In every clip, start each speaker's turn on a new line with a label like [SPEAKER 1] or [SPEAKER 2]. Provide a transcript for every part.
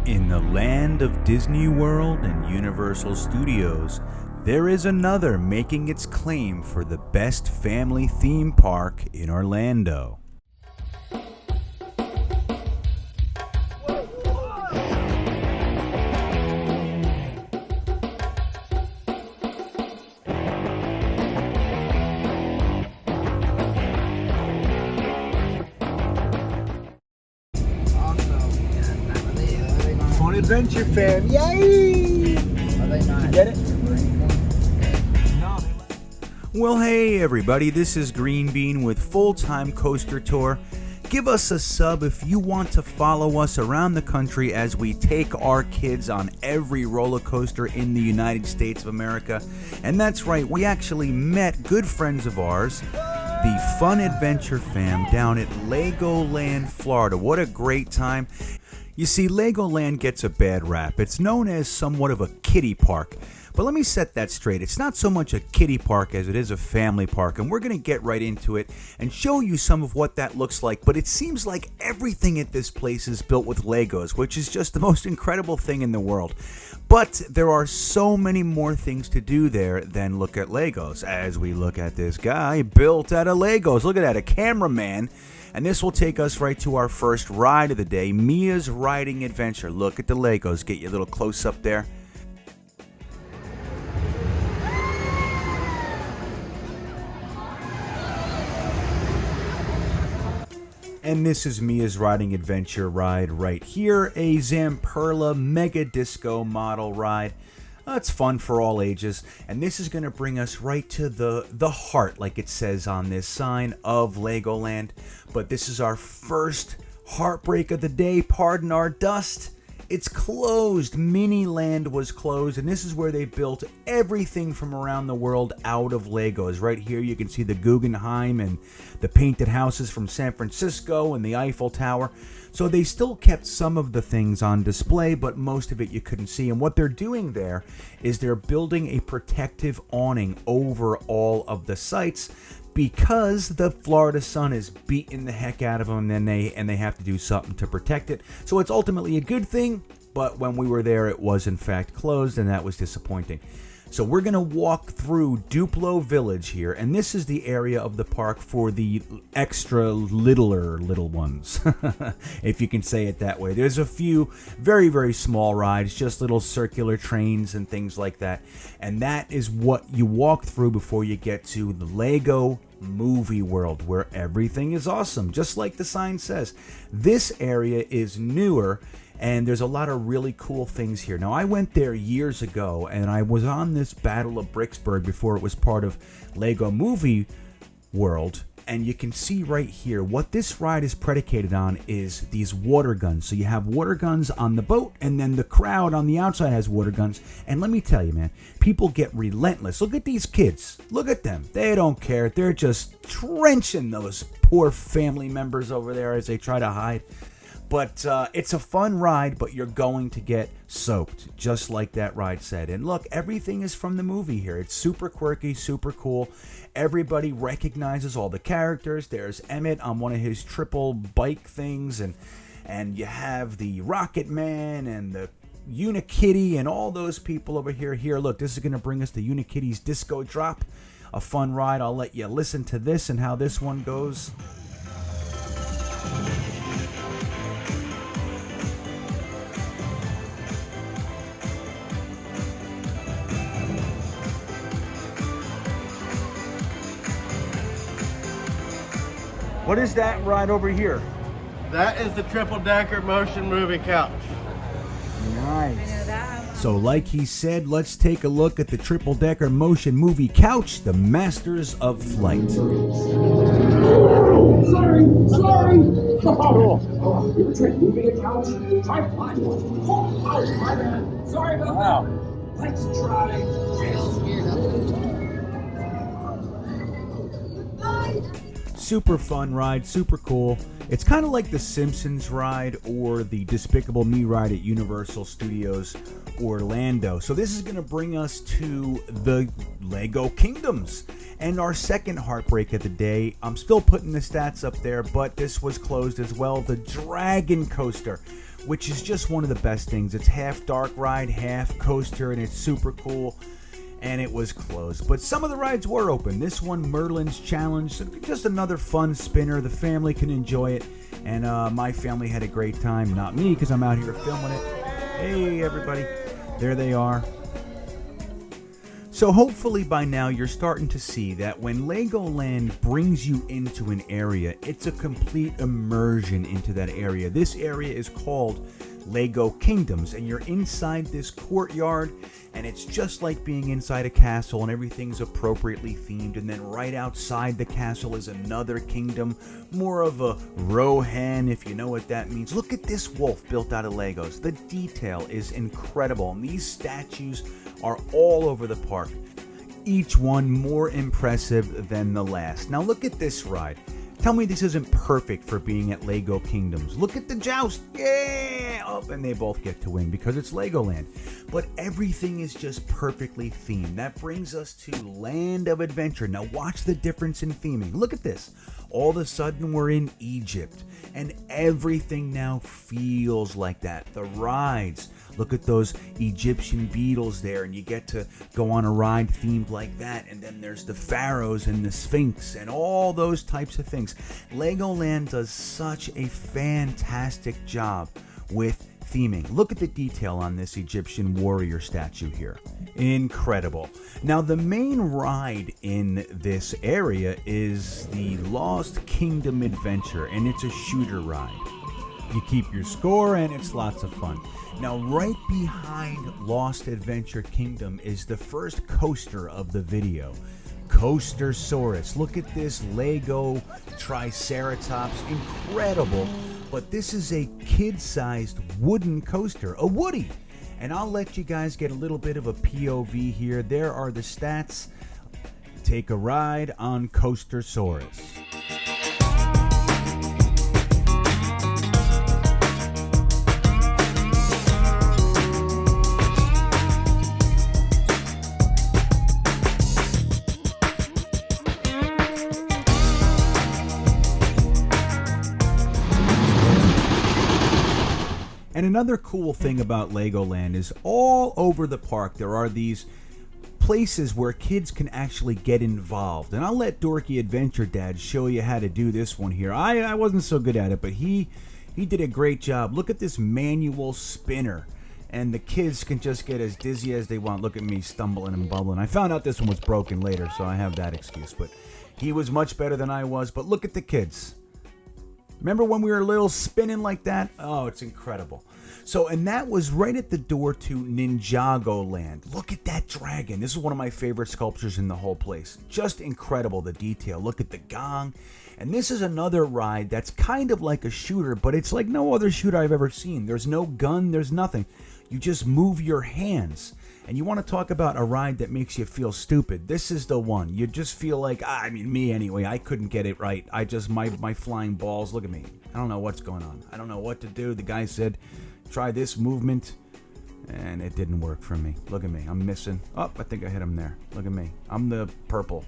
[SPEAKER 1] In the land of Disney World and Universal Studios, there is another making its claim for the best family theme park in Orlando.
[SPEAKER 2] Adventure Fam, yay! Did you get it?
[SPEAKER 1] Well, hey everybody, this is Greenbean with Full-Time Coaster Tour. Give us a sub if you want to follow us around the country as we take our kids on every roller coaster in the United States of America. And that's right, we actually met good friends of ours, the Fun Adventure Fam, down at Legoland, Florida. What a great time. You see, Legoland gets a bad rap. It's known as somewhat of a kiddie park. But let me set that straight. It's not so much a kiddie park as it is a family park, and we're going to get right into it and show you some of what that looks like. But it seems like everything at this place is built with Legos, which is just the most incredible thing in the world. But there are so many more things to do there than look at Legos. As we look at this guy built out of Legos. Look at that, a cameraman. And this will take us right to our first ride of the day, Mia's Riding Adventure. Look at the Legos. Get you a little close up there. And this is Mia's Riding Adventure ride right here, a Zamperla Mega Disco model ride. It's fun for all ages, and this is going to bring us right to the heart, like it says on this sign, of Legoland. But this is our first heartbreak of the day, pardon our dust. It's closed. Miniland was closed, and this is where they built everything from around the world out of Legos. Right here you can see the Guggenheim and the painted houses from San Francisco and the Eiffel Tower. So they still kept some of the things on display, but most of it you couldn't see. And what they're doing there is they're building a protective awning over all of the sites because the Florida sun is beating the heck out of them, and they have to do something to protect it. So it's ultimately a good thing, but when we were there, it was in fact closed, and that was disappointing. So we're going to walk through Duplo Village here, and this is the area of the park for the extra little ones, if you can say it that way. There's a few very, very small rides, just little circular trains and things like that, and that is what you walk through before you get to the Lego Movie World, where everything is awesome, just like the sign says. This area is newer, and there's a lot of really cool things here. Now, I went there years ago, and I was on this Battle of Bricksburg before it was part of Lego Movie World, and you can see right here what this ride is predicated on is these water guns. So you have water guns on the boat, and then the crowd on the outside has water guns. And let me tell you, man, people get relentless. Look at these kids. Look at them. They don't care. They're just trenching those poor family members over there as they try to hide. But it's a fun ride, but you're going to get soaked, just like that ride said. And look, everything is from the movie here. It's super quirky, super cool. Everybody recognizes all the characters. There's Emmett on one of his triple bike things, and you have the Rocket Man and the Unikitty and all those people over here. Here, look, this is going to bring us to Unikitty's Disco Drop. A fun ride. I'll let you listen to this and how this one goes. What is that ride over here?
[SPEAKER 3] That is the triple-decker motion moving couch.
[SPEAKER 1] Nice. So like he said, let's take a look at the triple-decker motion movie couch, the Masters of Flight.
[SPEAKER 4] Sorry. Oh, you ever tried moving a couch? Try flying one. Oh, my bad. Sorry about that. Let's try
[SPEAKER 1] Super fun ride, super cool. It's kind of like the Simpsons ride or the Despicable Me ride at Universal Studios Orlando. So this is going to bring us to the Lego Kingdoms. And our second heartbreak of the day, I'm still putting the stats up there, but this was closed as well. The Dragon Coaster, which is just one of the best things. It's half dark ride, half coaster, and it's super cool. And it was closed. But some of the rides were open. This one, Merlin's Challenge, just another fun spinner. The family can enjoy it. And my family had a great time. Not me, because I'm out here filming it. Hey, everybody. There they are. So hopefully by now you're starting to see that when Legoland brings you into an area, it's a complete immersion into that area. This area is called Lego Kingdoms, and you're inside this courtyard, and it's just like being inside a castle, and everything's appropriately themed. And then right outside the castle is another kingdom, more of a Rohan, if you know what that means. Look at this wolf built out of Legos. The detail is incredible, and these statues are all over the park, each one more impressive than the last. Now look at this ride. Tell me this isn't perfect for being at Lego Kingdoms. Look at the joust. Yeah! Oh, and they both get to win because it's Legoland. But everything is just perfectly themed. That brings us to Land of Adventure. Now watch the difference in theming. Look at this. All of a sudden we're in Egypt, and everything now feels like that. The rides. Look at those Egyptian beetles there, and you get to go on a ride themed like that. And then there's the pharaohs and the Sphinx and all those types of things. Legoland does such a fantastic job with theming. Look at the detail on this Egyptian warrior statue here. Incredible. Now the main ride in this area is the Lost Kingdom Adventure, and it's a shooter ride. You keep your score, and it's lots of fun. Now, right behind Lost Adventure Kingdom is the first coaster of the video, Coastersaurus. Look at this Lego Triceratops, incredible. But this is a kid-sized wooden coaster, a Woody. And I'll let you guys get a little bit of a POV here. There are the stats. Take a ride on Coastersaurus. And another cool thing about Legoland is all over the park there are these places where kids can actually get involved. And I'll let Dorky Adventure Dad show you how to do this one here. I wasn't so good at it, but he did a great job. Look at this manual spinner. And the kids can just get as dizzy as they want. Look at me stumbling and bubbling. I found out this one was broken later, so I have that excuse. But he was much better than I was. But look at the kids. Remember when we were little spinning like that? Oh, it's incredible. So, and that was right at the door to Ninjago Land. Look at that dragon. This is one of my favorite sculptures in the whole place. Just incredible, the detail. Look at the gong. And this is another ride that's kind of like a shooter, but it's like no other shooter I've ever seen. There's no gun, there's nothing. You just move your hands. And you want to talk about a ride that makes you feel stupid. This is the one. You just feel like, I mean, me anyway, I couldn't get it right. My flying balls, look at me. I don't know what's going on. I don't know what to do. The guy said, try this movement, and it didn't work for me. Look at me. I'm missing. Oh, I think I hit him there. Look at me. I'm the purple.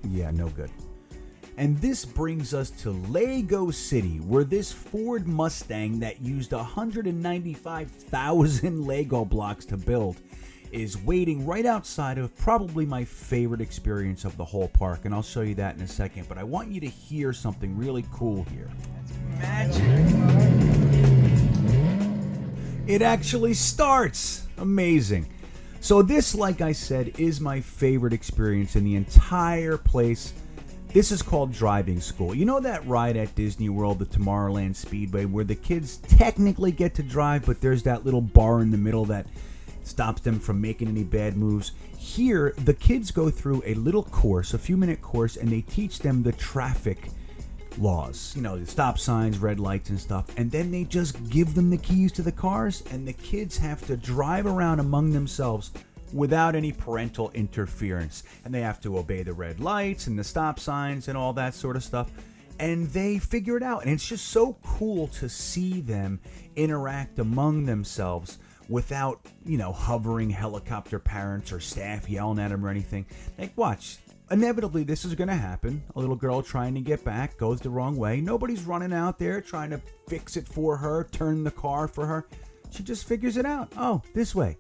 [SPEAKER 1] Yeah, no good. And this brings us to Lego City, where this Ford Mustang that used 195,000 Lego blocks to build is waiting right outside of probably my favorite experience of the whole park. And I'll show you that in a second. But I want you to hear something really cool here. That's magic. It actually starts. Amazing. So this, like I said, is my favorite experience in the entire place. This is called driving school. You know that ride at Disney World, the Tomorrowland Speedway, where the kids technically get to drive, but there's that little bar in the middle that stops them from making any bad moves? Here, the kids go through a little course, a few-minute course, and they teach them the traffic laws. You know, the stop signs, red lights and stuff. And then they just give them the keys to the cars, and the kids have to drive around among themselves without any parental interference. And they have to obey the red lights and the stop signs and all that sort of stuff. And they figure it out. And it's just so cool to see them interact among themselves without, you know, hovering helicopter parents or staff yelling at them or anything. Like, watch. inevitably this is going to happen. A little girl trying to get back goes the wrong way. Nobody's running out there trying to fix it for her, turn the car for her. She just figures it out. Oh, this way.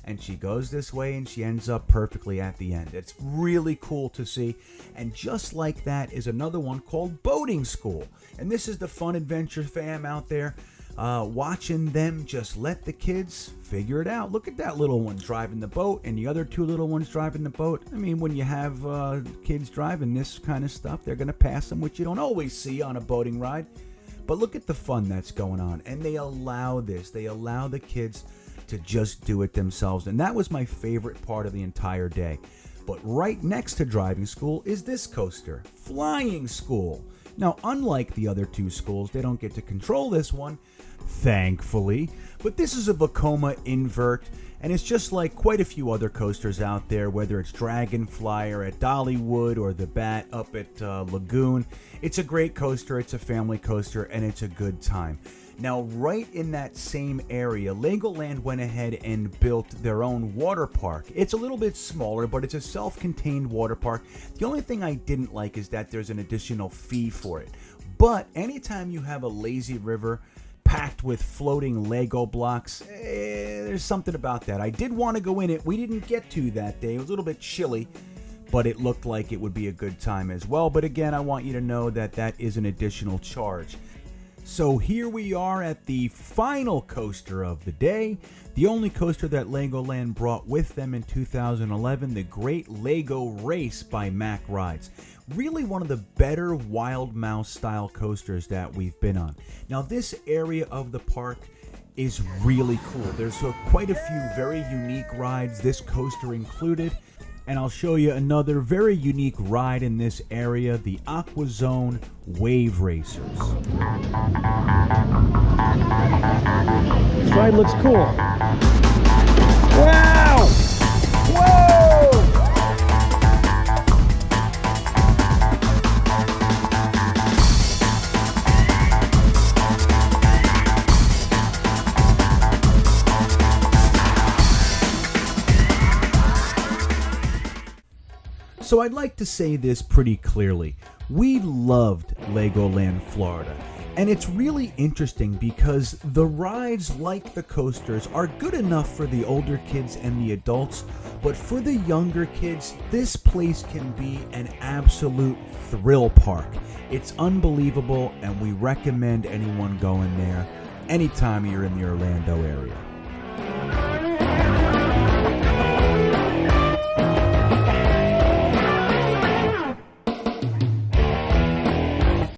[SPEAKER 1] And she goes this way and she ends up perfectly at the end. It's really cool to see. And just like that is another one called Boating School. And this is the Fun Adventure fam out there watching them just let the kids figure it out. Look at that little one driving the boat and the other two little ones driving the boat. I mean, when you have kids driving this kind of stuff, they're going to pass them, which you don't always see on a boating ride. But look at the fun that's going on. And they allow this. They allow the kids to just do it themselves. And that was my favorite part of the entire day. But right next to driving school is this coaster, Flying School. Now, unlike the other two schools, they don't get to control this one, thankfully. But this is a Vekoma invert, and it's just like quite a few other coasters out there, whether it's Dragonflyer at Dollywood or the Bat up at Lagoon. It's a great coaster, it's a family coaster, and it's a good time. Now, right in that same area, Legoland went ahead and built their own water park. It's a little bit smaller, but it's a self-contained water park. The only thing I didn't like is that there's an additional fee for it. But anytime you have a lazy river packed with floating Lego blocks, there's something about that. I did want to go in it. We didn't get to that day. It was a little bit chilly, but it looked like it would be a good time as well. But again, I want you to know that that is an additional charge. So here we are at the final coaster of the day, the only coaster that Legoland brought with them in 2011, the Great Lego Race by Mack Rides. Really one of the better Wild Mouse style coasters that we've been on. Now this area of the park is really cool. There's quite a few very unique rides, this coaster included. And I'll show you another very unique ride in this area, the Aqua Zone Wave Racers.
[SPEAKER 2] This ride looks cool. Wow! Whoa!
[SPEAKER 1] So I'd like to say this pretty clearly. We loved Legoland Florida. And it's really interesting because the rides, like the coasters, are good enough for the older kids and the adults. But for the younger kids, this place can be an absolute thrill park. It's unbelievable, and we recommend anyone going there anytime you're in the Orlando area.